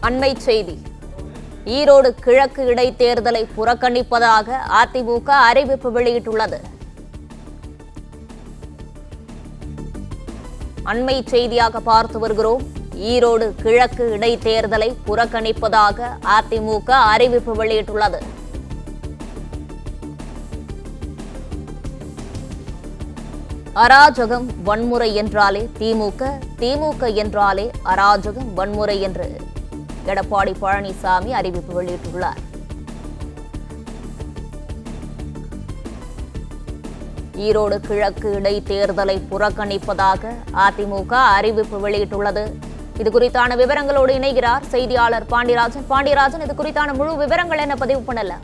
அண்மை செய்தி. ஈரோடு கிழக்கு இடைத்தேர்தலை புறக்கணிப்பதாக அதிமுக அறிவிப்பு வெளியிட்டுள்ளது. அண்மை செய்தியாக பார்த்து வருகிறோம். ஈரோடு கிழக்கு இடைத்தேர்தலை புறக்கணிப்பதாக அதிமுக அறிவிப்பு வெளியிட்டுள்ளது. அராஜகம் வன்முறை என்றாலே திமுக, திமுக என்றாலே அராஜகம் வன்முறை என்று எடப்பாடி பழனிசாமி அறிவிப்பு வெளியிட்டுள்ளார். ஈரோடு கிழக்கு இடைத்தேர்தலை புறக்கணிப்பதாக அதிமுக அறிவிப்பு வெளியிட்டுள்ளது. இது குறித்தான விவரங்களோடு இணைகிறார் செய்தியாளர் பாண்டியராஜன். பாண்டியராஜன், இது குறித்தான முழு விவரங்கள் என்ன பதிவு பண்ணல?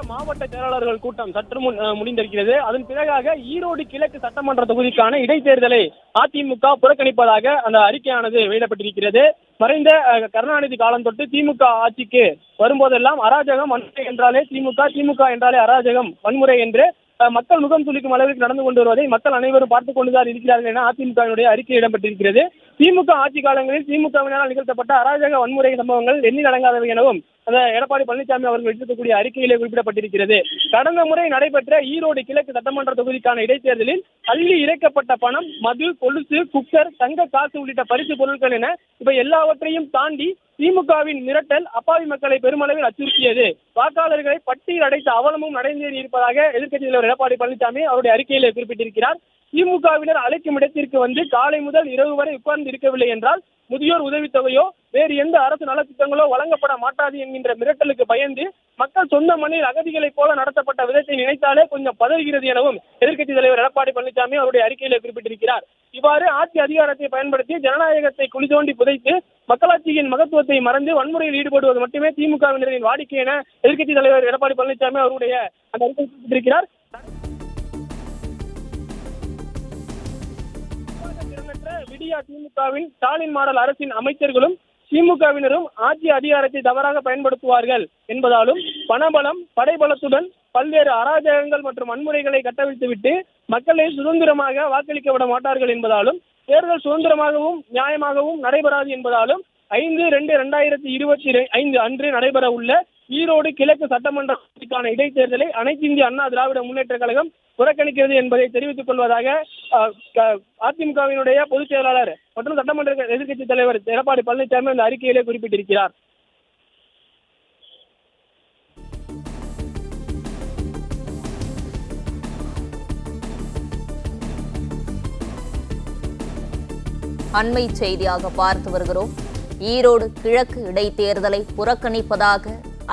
மாவட்ட செயலாளர்கள் கூட்டம் சற்று முன் முடிந்திருக்கிறது. அதன் பிறகாக ஈரோடு கிழக்கு சட்டமன்ற தொகுதிக்கான இடைத்தேர்தலை அதிமுக புறக்கணிப்பதாக அந்த அறிக்கையானது வெளியிடப்பட்டிருக்கிறது. மறைந்த கருணாநிதி காலம் தொட்டு திமுக ஆட்சிக்கு வரும்போதெல்லாம் அராஜகம் வன்முறை என்றாலே திமுக, திமுக என்றாலே அராஜகம் வன்முறை என்று மக்கள் முகம் சுளிக்கும் அளவிற்கு நடந்து கொண்டு வருவதை மக்கள் அனைவரும் பார்த்துக் கொண்டுதான் இருக்கிறார்கள் என அதிமுகவினுடைய அறிக்கை இடம்பெற்றிருக்கிறது. திமுக ஆட்சி காலங்களில் திமுகவினால் நிகழ்த்தப்பட்ட அராஜக வன்முறை சம்பவங்கள் எண்ணில் அடங்காதவை எனவும் அந்த எடப்பாடி பழனிசாமி அவர்கள் வெளியிடக்கூடிய அறிக்கையிலே குறிப்பிடப்பட்டிருக்கிறது. கடந்த முறை நடைபெற்ற ஈரோடு கிழக்கு சட்டமன்ற தொகுதிக்கான இடைத்தேர்தலில் அள்ளி இறைக்கப்பட்ட பணம், மது, கொலுசு, குக்கர், தங்க காசு உள்ளிட்ட பரிசு பொருட்கள் என இவை எல்லாவற்றையும் தாண்டி திமுகவின் மிரட்டல் அப்பாவி மக்களை பெருமளவில் அச்சுறுத்தியது. வாக்காளர்களை பட்டியல் அடைத்த அவலமும் நடைந்தேறி இருப்பதாக எதிர்க்கட்சித் தலைவர் எடப்பாடி பழனிசாமி அவருடைய அறிக்கையிலே குறிப்பிட்டிருக்கிறார். திமுகவினர் அழைக்கும் இடத்திற்கு வந்து காலை முதல் இரவு வரை உட்கார்ந்து இருக்கவில்லை என்றால் முதியோர் உதவித்தொகையோ வேறு எந்த அரசு நலத்திட்டங்களோ வழங்கப்பட மாட்டாது என்கின்ற மிரட்டலுக்கு பயந்து மக்கள் சொந்த மண்ணில் அகதிகளைப் போல நடத்தப்பட்ட விதத்தை நினைத்தாலே கொஞ்சம் பதறுகிறது எனவும் எதிர்க்கட்சித் தலைவர் எடப்பாடி பழனிசாமி அவருடைய அறிக்கையிலே குறிப்பிட்டிருக்கிறார். இவ்வாறு ஆட்சி அதிகாரத்தை பயன்படுத்தி ஜனநாயகத்தை குழி தோண்டி புதைத்து மக்களாட்சியின் மகத்துவத்தை மறந்து வன்முறையில் ஈடுபடுவது மட்டுமே திமுகவினரின் வாடிக்கை என எதிர்க்கட்சித் தலைவர் எடப்பாடி பழனிசாமி அவருடைய அந்த அறிக்கை குறிப்பிட்டிருக்கிறார். விடியா திமுகவின் ஸ்டாலின் மாடல் அரசின் அமைச்சர்களும் திமுகவினரும் ஆட்சி அதிகாரத்தை தவறாக பயன்படுத்துவார்கள் என்பதாலும் பணபலம் படைபலத்துடன் பல்வேறு அராஜகங்கள் மற்றும் வன்முறைகளை கட்டவிழ்த்துவிட்டு மக்களை சுதந்திரமாக வாக்களிக்க விட மாட்டார்கள் என்பதாலும் தேர்தல் சுதந்திரமாகவும் நியாயமாகவும் நடைபெறாது என்பதாலும் 5/2/2025 அன்று நடைபெற உள்ள ஈரோடு கிழக்கு சட்டமன்றத்திற்கான இடைத்தேர்தலை அனைத்து இந்திய அண்ணா திராவிட முன்னேற்ற கழகம் புறக்கணிக்கிறது என்பதை தெரிவித்துக் கொள்வதாக அதிமுகவினுடைய பொதுச் செயலாளர் மற்றும் சட்டமன்ற எதிர்க்கட்சித் தலைவர் எடப்பாடி பழனிசாமி அந்த அறிக்கையிலே குறிப்பிட்டிருக்கிறார். அண்மை செய்தியாக பார்த்து வருகிறோம். ஈரோடு கிழக்கு இடைத்தேர்தலை புறக்கணிப்பதாக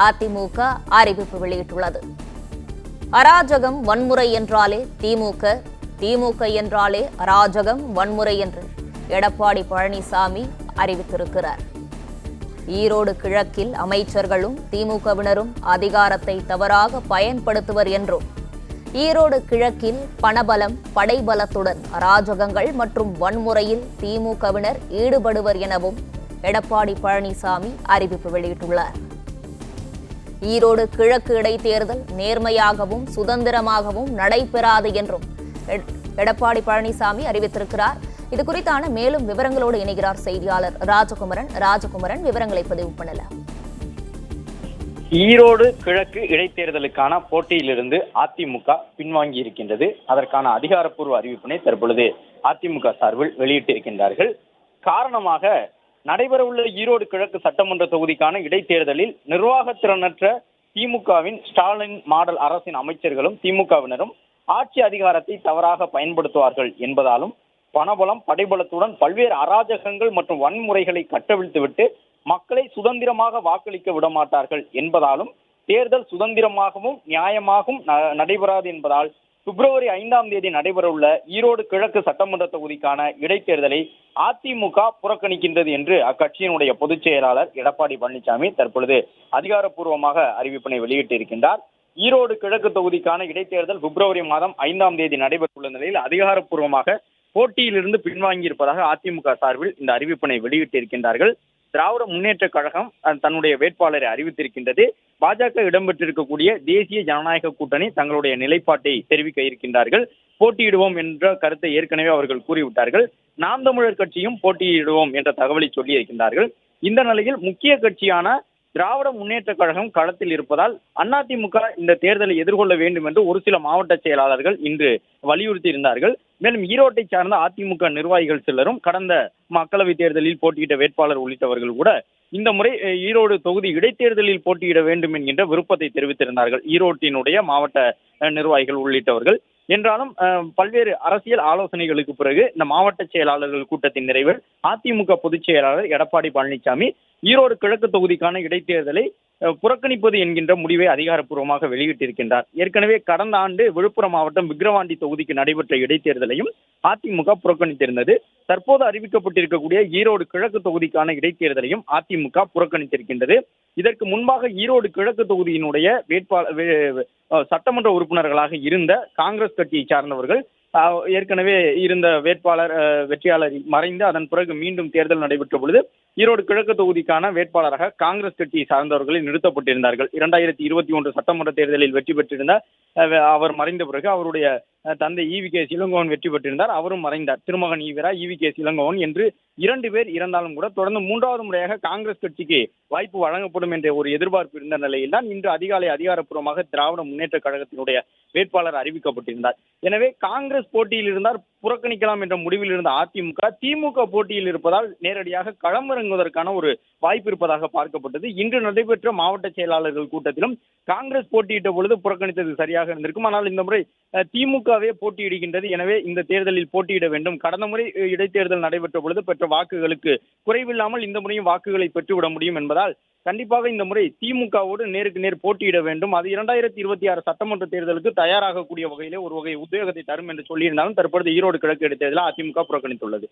அதிமுக அறிவிப்பு வெளியிட்டுள்ளது. அராஜகம் வன்முறை என்றாலே திமுக, திமுக என்றாலே அராஜகம் வன்முறை என்று எடப்பாடி பழனிசாமி அறிவித்திருக்கிறார். ஈரோடு கிழக்கில் அமைச்சர்களும் திமுகவினரும் அதிகாரத்தை தவறாக பயன்படுத்துவர் என்றும் ஈரோடு கிழக்கில் பணபலம் படைபலத்துடன் அராஜகங்கள் மற்றும் வன்முறையில் திமுகவினர் ஈடுபடுவர் எனவும் எடப்பாடி பழனிசாமி அறிவிப்பு வெளியிட்டுள்ளார். ஈரோடு கிழக்கு இடைத்தேர்தல் நேர்மையாகவும் சுதந்திரமாகவும் நடைபெறாது என்றும் எடப்பாடி பழனிசாமி அறிவித்திருக்கிறார். இது குறித்தான மேலும் விவரங்களோடு இணைகிறார் செய்தியாளர் ராஜகுமரன், விவரங்களை பதிவு பண்ணலாம். ஈரோடு கிழக்கு இடைத்தேர்தலுக்கான போட்டியிலிருந்து அதிமுக பின்வாங்கி இருக்கின்றது. அதற்கான அதிகாரப்பூர்வ அறிவிப்பினை தற்பொழுது அதிமுக சார்பில் வெளியிட்டிருக்கின்றார்கள். காரணமாக நடைபெறவுள்ள ஈரோடு கிழக்கு சட்டமன்ற தொகுதிக்கான இடைத்தேர்தலில் நிர்வாகத்திறனற்ற திமுகவின் ஸ்டாலின் மாடல் அரசின் அமைச்சர்களும் திமுகவினரும் ஆட்சி அதிகாரத்தை தவறாக பயன்படுத்துவார்கள் என்பதாலும் பணபலம் படைபலத்துடன் பல்வேறு அராஜகங்கள் மற்றும் வன்முறைகளை கட்டவிழ்த்துவிட்டு மக்களை சுதந்திரமாக வாக்களிக்க விடமாட்டார்கள் என்பதாலும் தேர்தல் சுதந்திரமாகவும் நியாயமாகவும் நடைபெறாது என்பதால் பிப்ரவரி 5ஆம் தேதி நடைபெறவுள்ள ஈரோடு கிழக்கு சட்டமன்ற தொகுதிக்கான இடைத்தேர்தலை அதிமுக புறக்கணிக்கின்றது என்று அக்கட்சியினுடைய பொதுச் செயலாளர் எடப்பாடி பழனிசாமி தற்பொழுது அதிகாரப்பூர்வமாக அறிவிப்பினை வெளியிட்டிருக்கின்றார். ஈரோடு கிழக்கு தொகுதிக்கான இடைத்தேர்தல் பிப்ரவரி மாதம் 5ஆம் தேதி நடைபெற்றுள்ள நிலையில் அதிகாரப்பூர்வமாக போட்டியிலிருந்து பின்வாங்கி இருப்பதாக அதிமுக சார்பில் இந்த அறிவிப்பினை வெளியிட்டிருக்கின்றார்கள். திராவிட முன்னேற்ற கழகம் தன்னுடைய வேட்பாளரை அறிவித்திருக்கின்றது. பாஜக இடம்பெற்றிருக்கக்கூடிய தேசிய ஜனநாயக கூட்டணி தங்களுடைய நிலைப்பாட்டை தெரிவிக்க இருக்கின்றார்கள். போட்டியிடுவோம் என்ற கருத்தை ஏற்கனவே அவர்கள் கூறிவிட்டார்கள். நாம் தமிழர் கட்சியும் போட்டியிடுவோம் என்ற தகவலை சொல்லி இருக்கின்றார்கள். இந்த நிலையில் முக்கிய கட்சியான திராவிட முன்னேற்ற கழகம் களத்தில் இருப்பதால் அதிமுக இந்த தேர்தலை எதிர்கொள்ள வேண்டும் என்று ஒரு சில மாவட்ட செயலாளர்கள் இன்று வலியுறுத்தி இருந்தார்கள். மேலும் ஈரோட்டை சார்ந்த அதிமுக நிர்வாகிகள் சிலரும் கடந்த மக்களவைத் தேர்தலில் போட்டியிட்ட வேட்பாளர் உள்ளிட்டவர்கள் கூட இந்த முறை ஈரோடு தொகுதி இடைத்தேர்தலில் போட்டியிட வேண்டும் என்கின்ற விருப்பத்தை தெரிவித்திருந்தார்கள், ஈரோட்டினுடைய மாவட்ட நிர்வாகிகள் உள்ளிட்டவர்கள். என்றாலும் பல்வேறு அரசியல் ஆலோசனைகளுக்கு பிறகு இந்த மாவட்ட செயலாளர்கள் கூட்டத்தின் நிறைவில் அதிமுக பொதுச் செயலாளர் எடப்பாடி பழனிசாமி ஈரோடு கிழக்கு தொகுதிக்கான இடைத்தேர்தலை புறக்கணிப்பது என்கின்ற முடிவை அதிகாரப்பூர்வமாக வெளியிட்டிருக்கின்றார். ஏற்கனவே கடந்த ஆண்டு விழுப்புரம் மாவட்டம் விக்கிரவாண்டி தொகுதிக்கு நடைபெற்ற இடைத்தேர்தலையும் அதிமுக புறக்கணித்திருந்தது. தற்போது அறிவிக்கப்பட்டிருக்கக்கூடிய ஈரோடு கிழக்கு தொகுதிக்கான இடைத்தேர்தலையும் அதிமுக புறக்கணித்திருக்கின்றது. இதற்கு முன்பாக ஈரோடு கிழக்கு தொகுதியினுடைய சட்டமன்ற உறுப்பினர்களாக இருந்த காங்கிரஸ் கட்சியை சார்ந்தவர்கள் ஏற்கனவே இருந்த வேட்பாளர் வெற்றியாளர் மறைந்து அதன் பிறகு மீண்டும் தேர்தல் நடைபெற்ற பொழுது ஈரோடு கிழக்கு தொகுதிக்கான வேட்பாளராக காங்கிரஸ் கட்சியை சார்ந்தவர்களை நிறுத்தப்பட்டிருந்தார்கள். 2021 சட்டமன்ற தேர்தலில் வெற்றி பெற்றிருந்த அவர் மறைந்த பிறகு அவருடைய தந்தை ஈவி.கே. இளங்கோவன் வெற்றி பெற்றிருந்தார், அவரும் மறைந்தார். திருமகன் ஈவரா, ஈவி.கே. இளங்கோவன் என்று 2 பேர் இறந்தாலும் கூட தொடர்ந்து 3வது முறையாக காங்கிரஸ் கட்சிக்கு வாய்ப்பு வழங்கப்படும் என்ற ஒரு எதிர்பார்ப்பு இருந்த நிலையில் தான் இன்று அதிகாலை அதிகாரப்பூர்வமாக திராவிட முன்னேற்ற கழகத்தினுடைய வேட்பாளர் அறிவிக்கப்பட்டிருந்தார். எனவே காங்கிரஸ் போட்டியில் இருந்தால் புறக்கணிக்கலாம் என்ற முடிவில் இருந்த அதிமுக திமுக போட்டியில் இருப்பதால் நேரடியாக களமிறங்குவதற்கான ஒரு வாய்ப்பு இருப்பதாக பார்க்கப்பட்டது. இன்று நடைபெற்ற மாவட்ட செயலாளர்கள் கூட்டத்திலும் காங்கிரஸ் போட்டியிட்ட பொழுது புறக்கணித்தது சரியாக இருந்திருக்கும். ஆனால் இந்த முறை திமுகவே போட்டியிடுகின்றது, எனவே இந்த தேர்தலில் போட்டியிட வேண்டும். கடந்த முறை இடைத்தேர்தல் நடைபெற்ற பொழுது பெற்ற வாக்குகளுக்கு குறைவில்லாமல் இந்த முறையும் வாக்குகளை பெற்றுவிட முடியும் என்பதால் கண்டிப்பாக இந்த முறை திமுகவோடு நேருக்கு நேர் போட்டியிட வேண்டும். அது 2026 சட்டமன்ற தேர்தலுக்கு தயாராகக்கூடிய வகையிலே ஒரு வகை உத்வேகத்தை தரும் என்று சொல்லியிருந்தாலும் தற்பொழுது ஈரோடு கிழக்கு இடைத்தேர்தலை அதிமுக புறக்கணித்துள்ளது.